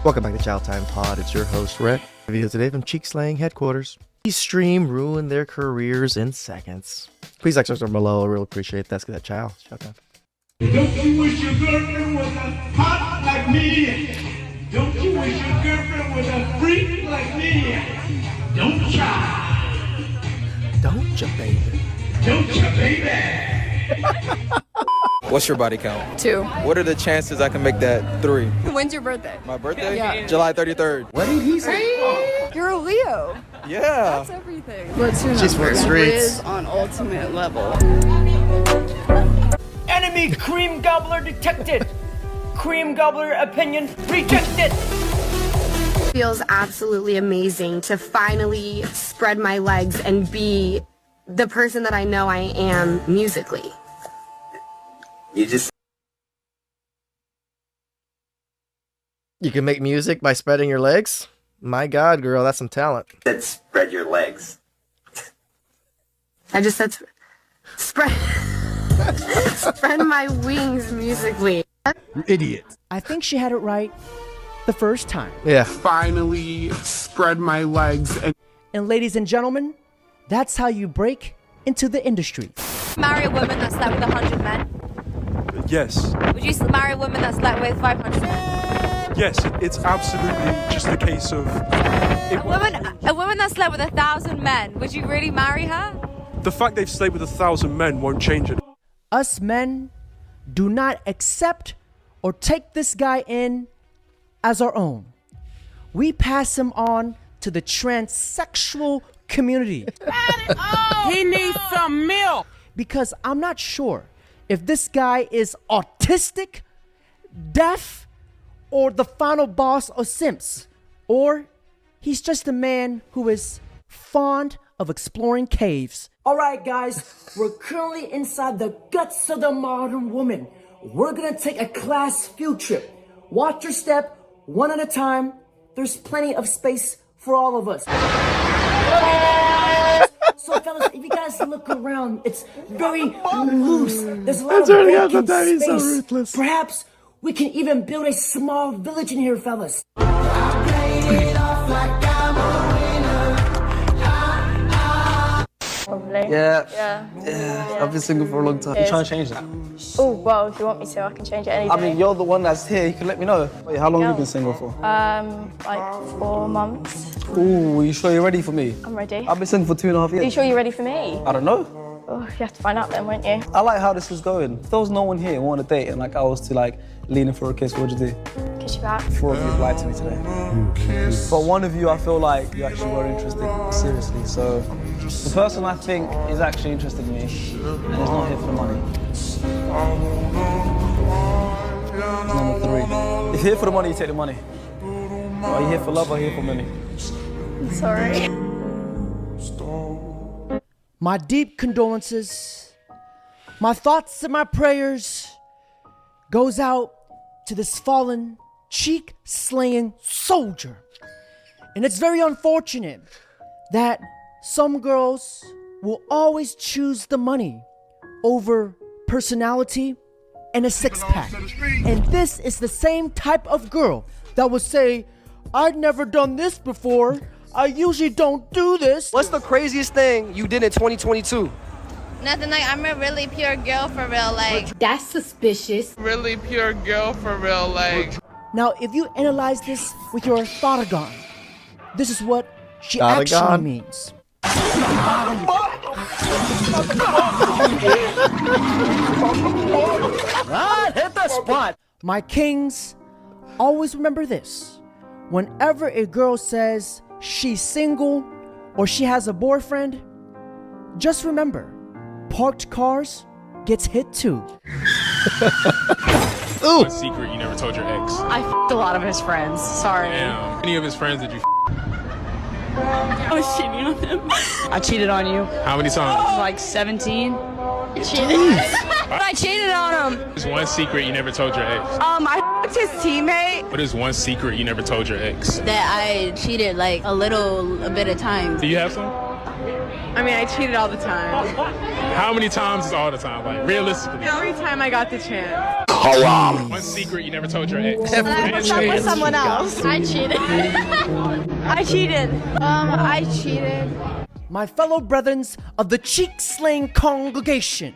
Welcome back to TheChowTimePod. It's your host, Rhett. Video today from Cheek Slaying headquarters. These stream ruin their careers in seconds. Please like, subscribe below. I really appreciate that. Let's get that chow. Showtime. Don't you wish your girlfriend was hot like me? Don't you wish your girlfriend was a freak like me? Don't ya? Don't ya, baby? Don't ya, baby? What's your body count? 2. What are the chances I can make that 3? When's your birthday? My birthday? Yeah. July 33rd. What did he say? You're a Leo. Yeah. That's everything. But She's for the streets. on ultimate level. Enemy cream gobbler detected. Cream gobbler opinion rejected. Feels absolutely amazing to finally spread my legs and be the person that I know I am musically. You can make music by spreading your legs? My God, girl, that's some talent. Said spread your legs. I just said spread spread my wings musically. You idiot. I think she had it right the first time. Yeah. Finally spread my legs And ladies and gentlemen, that's how you break into the industry. Marry a woman that slept with 100 men? Yes. Would you marry a woman that slept with 500 men? Yes, it's absolutely just a case of... A woman that slept with 1,000 men, would you really marry her? The fact they've slept with 1,000 men won't change it. Us men do not accept or take this guy in as our own. We pass him on to the transsexual community. he needs some milk. Because I'm not sure if this guy is autistic, deaf, or the final boss of Simps, or he's just a man who is fond of exploring caves. All right, guys, we're currently inside the guts of the modern woman. We're gonna take a class field trip. Watch your step, one at a time. There's plenty of space for all of us. So, fellas, if you guys look around, it's very loose. There's a lot of vacant space. So ruthless. Perhaps we can even build a small village in here, fellas. Probably. Yeah. I've been single for a long time. I'm trying to change that. Oh, well, if you want me to, I can change it any day. I mean, you're the one that's here. You can let me know. Wait, how long have you been single for? Like 4 months. Ooh, you sure you're ready for me? I'm ready. I've been single for 2.5 years. Are you sure you're ready for me? I don't know. Oh, you have to find out then, won't you? I like how this is going. If there was no one here who wanted to date and like I was to like lean in for a kiss, what would you do? Kiss you back. 4 of you lied to me today. But one of you, I feel like you actually were interested, seriously. So the person I think is actually interested in me and is not here for the money. Number 3. If you're here for the money, you take the money. Are you here for love or are you here for money? Sorry. My deep condolences, my thoughts and my prayers goes out to this fallen, cheek-slaying soldier. And it's very unfortunate that some girls will always choose the money over personality and a six-pack. And this is the same type of girl that will say, I'd never done this before. I usually don't do this. What's the craziest thing you did in 2022? Nothing, like I'm a really pure girl for real, like. That's suspicious. Really pure girl for real, like. Now, if you analyze this with your thoughtagon, this is what she Thoughtagon? actually means. Hit the spot. My kings, always remember this. Whenever a girl says she's single or she has a boyfriend, just remember, parked cars gets hit too. Ooh. What secret you never told your ex? I f***ed a lot of his friends. Sorry. Damn. Any of his friends did you I was cheating on him. I cheated on you. How many times? Like 17. I cheated on him. What is one secret you never told your ex? I f***ed his teammate. What is one secret you never told your ex? That I cheated like a bit of times. Do you have some? I mean, I cheated all the time. How many times is all the time? Like, realistically. Every time I got the chance. haram. One secret you never told your ex. What's up with someone else? I cheated. I cheated. I cheated. My fellow brethrens of the cheek slaying congregation,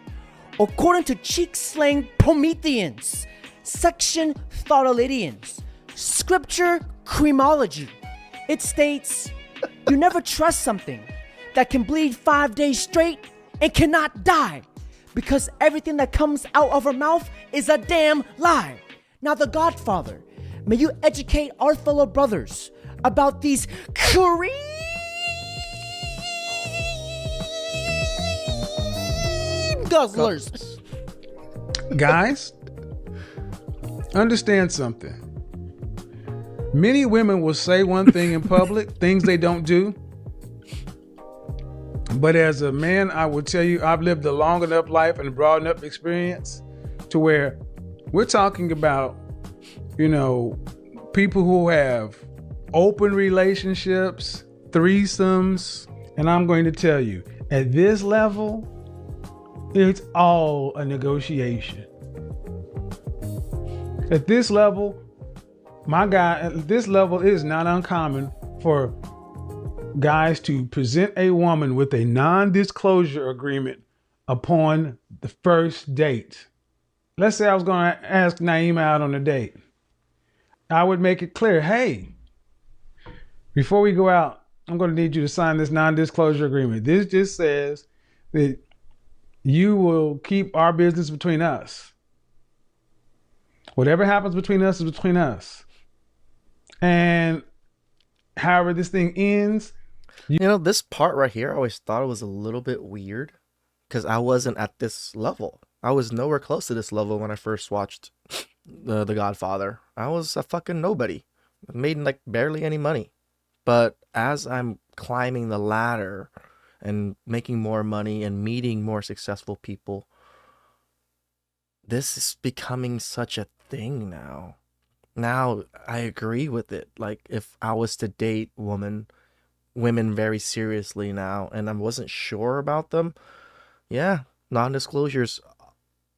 according to cheek slaying Prometheans, section Thoughtolidians, scripture cremology, it states, you never trust something that can bleed 5 days straight and cannot die, because everything that comes out of her mouth is a damn lie. Now, the Godfather, may you educate our fellow brothers about these cream guzzlers. Guys, understand something. Many women will say one thing in public, things they don't do. But as a man, I will tell you, I've lived a long enough life and a broad enough experience to where we're talking about, people who have open relationships, threesomes. And I'm going to tell you, at this level, it's all a negotiation. At this level, it is not uncommon for guys to present a woman with a non-disclosure agreement upon the first date. Let's say I was going to ask Naima out on a date. I would make it clear, hey, before we go out, I'm going to need you to sign this non-disclosure agreement. This just says that you will keep our business between us. Whatever happens between us is between us. And however this thing ends. This part right here, I always thought it was a little bit weird because I wasn't at this level. I was nowhere close to this level when I first watched The Godfather. I was a fucking nobody. I made like barely any money. But as I'm climbing the ladder and making more money and meeting more successful people, this is becoming such a thing now. Now I agree with it. Like if I was to date women very seriously now and I wasn't sure about them, yeah, non-disclosures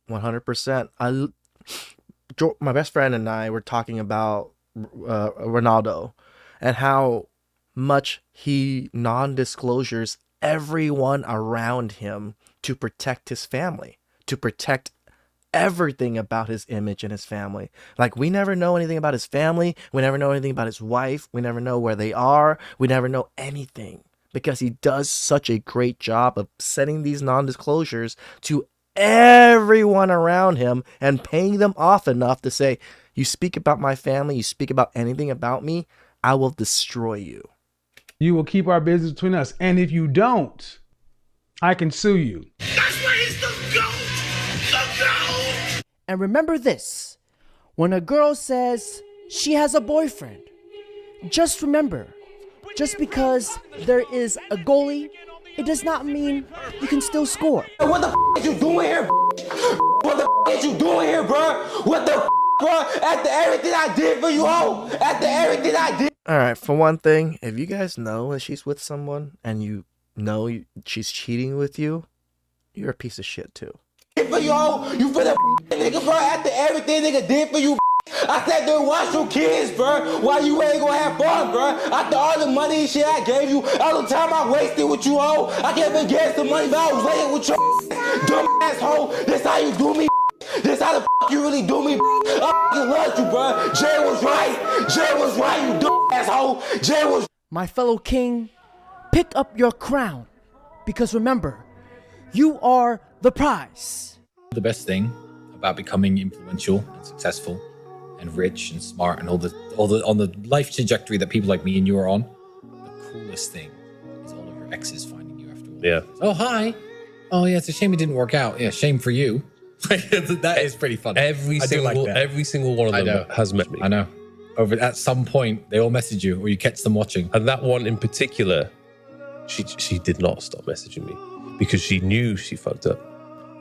100%. My best friend and I were talking about Ronaldo and how much he non-disclosures everyone around him to protect his family, to protect everything about his image and his family. Like we never know anything about his family. We never know anything about his wife. We never know where they are. We never know anything because he does such a great job of setting these non-disclosures to everyone around him and paying them off enough to say, you speak about my family, you speak about anything about me, I will destroy you. You will keep our business between us. And if you don't, I can sue you. That's why he's the GOAT! The GOAT! And remember this, when a girl says she has a boyfriend, just remember, just because there is a goalie, it does not mean you can still score. What the is you doing here, What the is you doing here, bro? What the bro? After everything I did for you, after everything I did. All right, for one thing, if you guys know that she's with someone and you know she's cheating with you, you're a piece of shit too. For you, you for the nigga, bro. After everything nigga did for you, I sat there and watched your kids, bro. Why you ain't gonna have fun, bro? After all the money and shit I gave you, all the time I wasted with you, I can't even get some money, but I was laying with your dumb asshole. This how you do me. This how the you really do me. I fucking love you, bro. Jay was right. Jay was right, you dumb asshole. Jay was. My fellow king, pick up your crown, because remember, you are the prize. The best thing about becoming influential and successful and rich and smart and all the on the life trajectory that people like me and you are on, the coolest thing is all of your exes finding you after all. Yeah. Oh, hi. Oh yeah, it's a shame it didn't work out. Yeah, shame for you. That is pretty fun. Every single one of them has met me. I know. At some point, they all message you, or you catch them watching. And that one in particular, she did not stop messaging me because she knew she fucked up.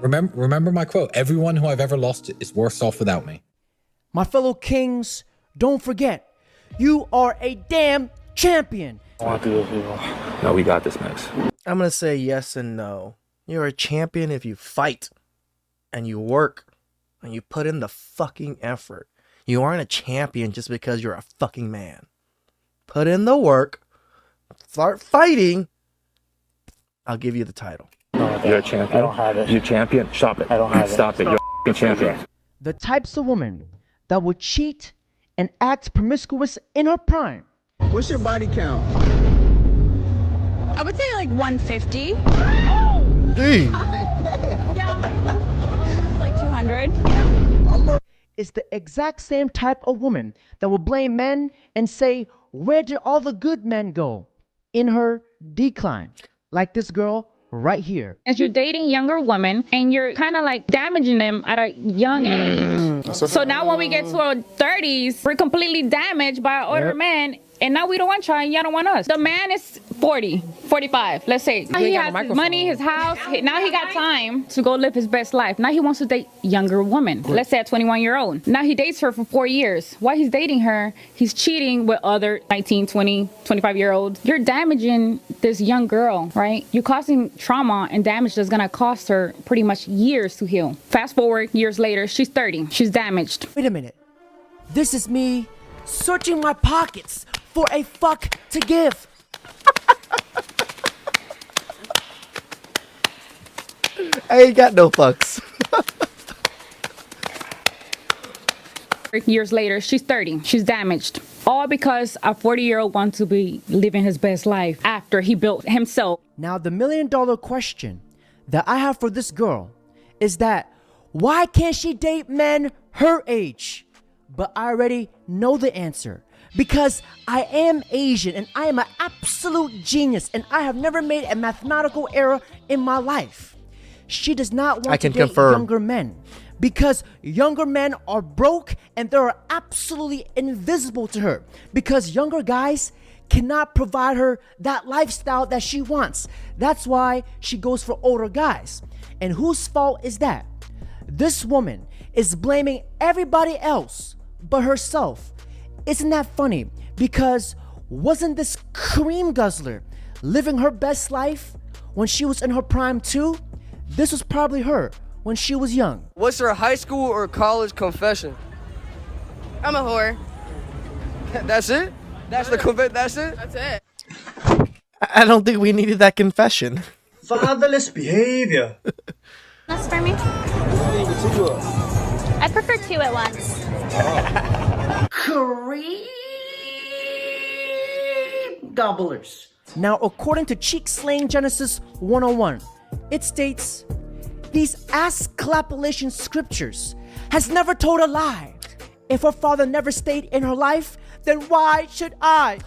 Remember my quote: "Everyone who I've ever lost is worse off without me." My fellow kings, don't forget, you are a damn champion. No, we got this, Max. I'm gonna say yes and no. You're a champion if you fight and you work and you put in the fucking effort. You aren't a champion just because you're a fucking man. Put in the work. Start fighting. I'll give you the title. You're a champion. I don't have it. You're a champion. Stop it. I don't have it. Stop it. You're a champion. The types of women that would cheat and act promiscuous in her prime. What's your body count? I would say like 150. Dang. Like 200. Is the exact same type of woman that will blame men and say, where did all the good men go? In her decline. Like this girl right here. As you're dating younger women and you're kind of like damaging them at a young age. So now when we get to our 30s, we're completely damaged by an older man. And now we don't want y'all and y'all don't want us. The man is 40, 45, let's say. He has his money, his house. Now he got time to go live his best life. Now he wants to date younger women. Let's say a 21-year-old. Now he dates her for 4 years. While he's dating her, he's cheating with other 19, 20, 25-year-olds. You're damaging this young girl, right? You're causing trauma and damage that's gonna cost her pretty much years to heal. Fast forward, years later, she's 30. She's damaged. Wait a minute. This is me searching my pockets for a fuck to give. I ain't got no fucks. Years later, she's 30. She's damaged. All because a 40-year-old wants to be living his best life after he built himself. Now, the $1 million question that I have for this girl is that why can't she date men her age? But I already know the answer. Because I am Asian and I am an absolute genius and I have never made a mathematical error in my life. She does not want to date younger men because younger men are broke and they're absolutely invisible to her because younger guys cannot provide her that lifestyle that she wants. That's why she goes for older guys. And whose fault is that? This woman is blaming everybody else but herself. Isn't that funny? Because wasn't this cream guzzler living her best life when she was in her prime too? This was probably her when she was young. What's her high school or college confession? I'm a whore. That's it? That's That's it? That's it. I don't think we needed that confession. Fatherless behavior. That's for me. I prefer 2 at once. Cream gobblers. Now, according to Cheek Slaying Genesis 101, it states, these ass-clapulation scriptures has never told a lie. If her father never stayed in her life, then why should I?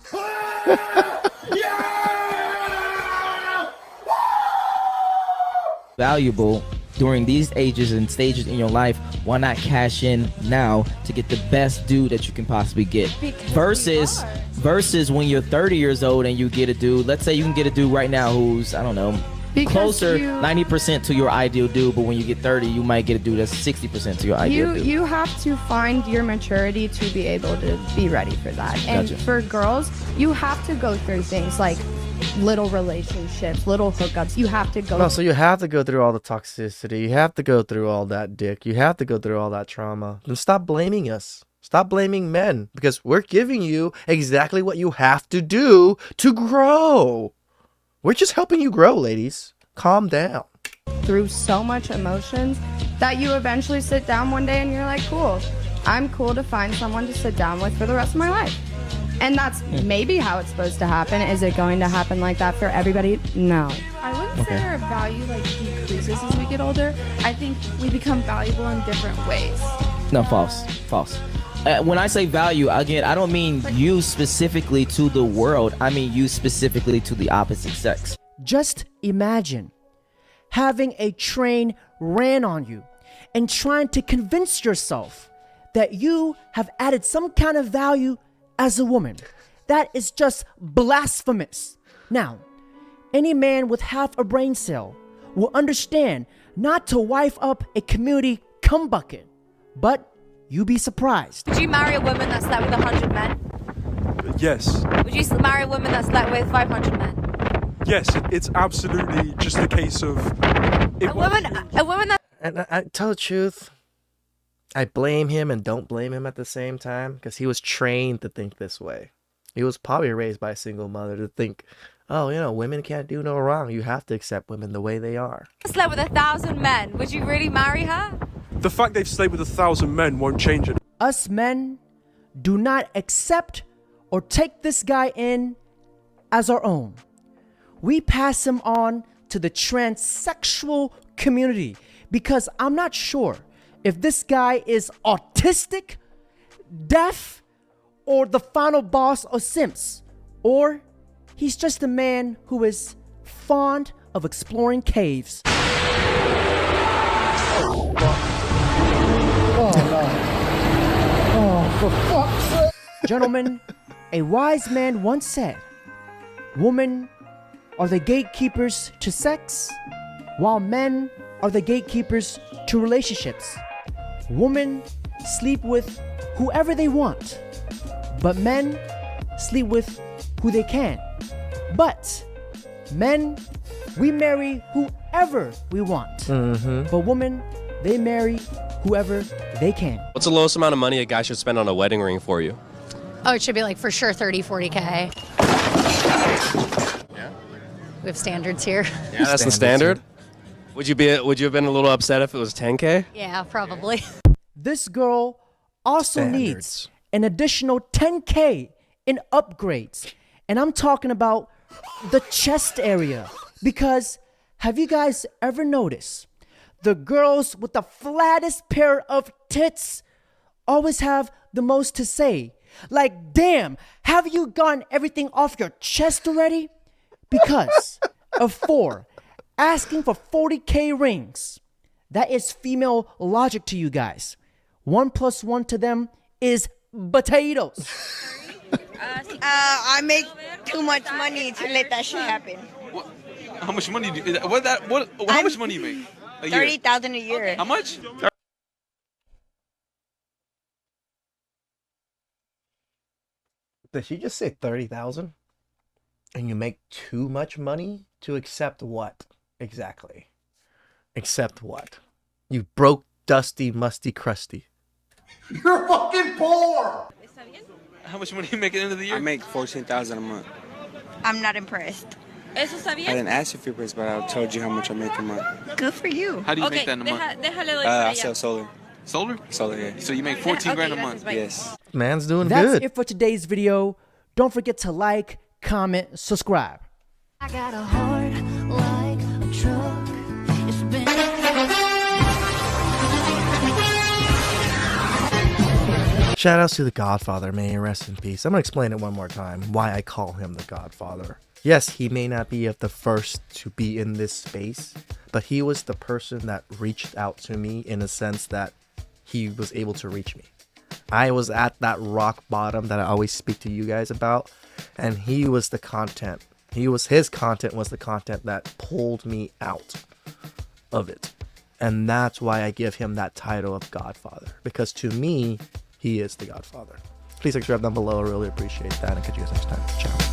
Valuable during these ages and stages in your life, why not cash in now to get the best dude that you can possibly get? Versus when you're 30 years old and you get a dude, let's say you can get a dude right now who's, I don't know, closer 90% to your ideal dude, but when you get 30, you might get a dude that's 60% to your ideal dude. You have to find your maturity to be able to be ready for that. And Gotcha. for girls, you have to go through things like little relationships, little hookups. You have to go. No, so you have to go through all the toxicity. You have to go through all that dick. You have to go through all that trauma. Then stop blaming us. Stop blaming men because we're giving you exactly what you have to do to grow. We're just helping you grow, ladies. Calm down. through so much emotions that you eventually sit down one day and you're like, cool, I'm cool to find someone to sit down with for the rest of my life. And that's maybe how it's supposed to happen. Is it going to happen like that for everybody? No. I wouldn't say our value decreases as we get older. I think we become valuable in different ways. No, false. When I say value, again, I don't mean you specifically to the world. I mean you specifically to the opposite sex. Just imagine having a train ran on you and trying to convince yourself that you have added some kind of value as a woman. That is just blasphemous. Now, any man with half a brain cell will understand not to wife up a community cum bucket, but you'd be surprised. Would you marry a woman that slept with 100 men? Yes. Would you marry a woman that slept with 500 men? Yes, it's absolutely just a case of... A woman that... And I tell the truth, I blame him and don't blame him at the same time because he was trained to think this way. He was probably raised by a single mother to think, oh, women can't do no wrong. You have to accept women the way they are. Slept with 1,000 men. Would you really marry her? The fact they've stayed with 1,000 men won't change it. Us men do not accept or take this guy in as our own. We pass him on to the transsexual community because I'm not sure if this guy is autistic, deaf, or the final boss of Simps, or he's just a man who is fond of exploring caves. For fuck's sake. Gentlemen, a wise man once said, women are the gatekeepers to sex, while men are the gatekeepers to relationships. Women sleep with whoever they want, but men sleep with who they can. But men, we marry whoever we want. But women, they marry whoever they can. What's the lowest amount of money a guy should spend on a wedding ring for you? Oh, it should be like for sure 30, 40K. Yeah. We have standards here. Yeah, that's the standard. Would you have been a little upset if it was 10K? Yeah, probably. This girl also needs an additional 10K in upgrades. And I'm talking about the chest area. Because have you guys ever noticed the girls with the flattest pair of tits always have the most to say? Like, damn, have you gotten everything off your chest already? Because of 4 asking for 40K rings. That is female logic to you guys. 1 + 1 to them is potatoes. I make too much money to let that shit happen. How much money do you, how much money you make a year? 30,000 a year. How much? Did she just say 30,000? And you make too much money to accept what exactly? Accept what? You broke, dusty, musty, crusty. You're fucking poor. How much money you make at the end of the year? I make 14,000 a month. I'm not impressed. Eso está bien. I didn't ask you for yours, but I told you how much I make a month. Good for you. How do you make that in a month? I sell solar. Solar? Solar, yeah. So you make 14 grand a month? Yes. Man's doing That's good. it for today's video. Don't forget to like, comment, subscribe. I got a heart like a truck. It's been Shout outs to The Godfather, may he rest in peace. I'm going to explain it one more time, why I call him The Godfather. Yes, he may not be the first to be in this space, but he was the person that reached out to me in a sense that he was able to reach me. I was at that rock bottom that I always speak to you guys about, and he was the content. His content was the content that pulled me out of it. And that's why I give him that title of Godfather, because to me, he is the Godfather. Please subscribe down below. I really appreciate that. And catch you guys next time. Ciao.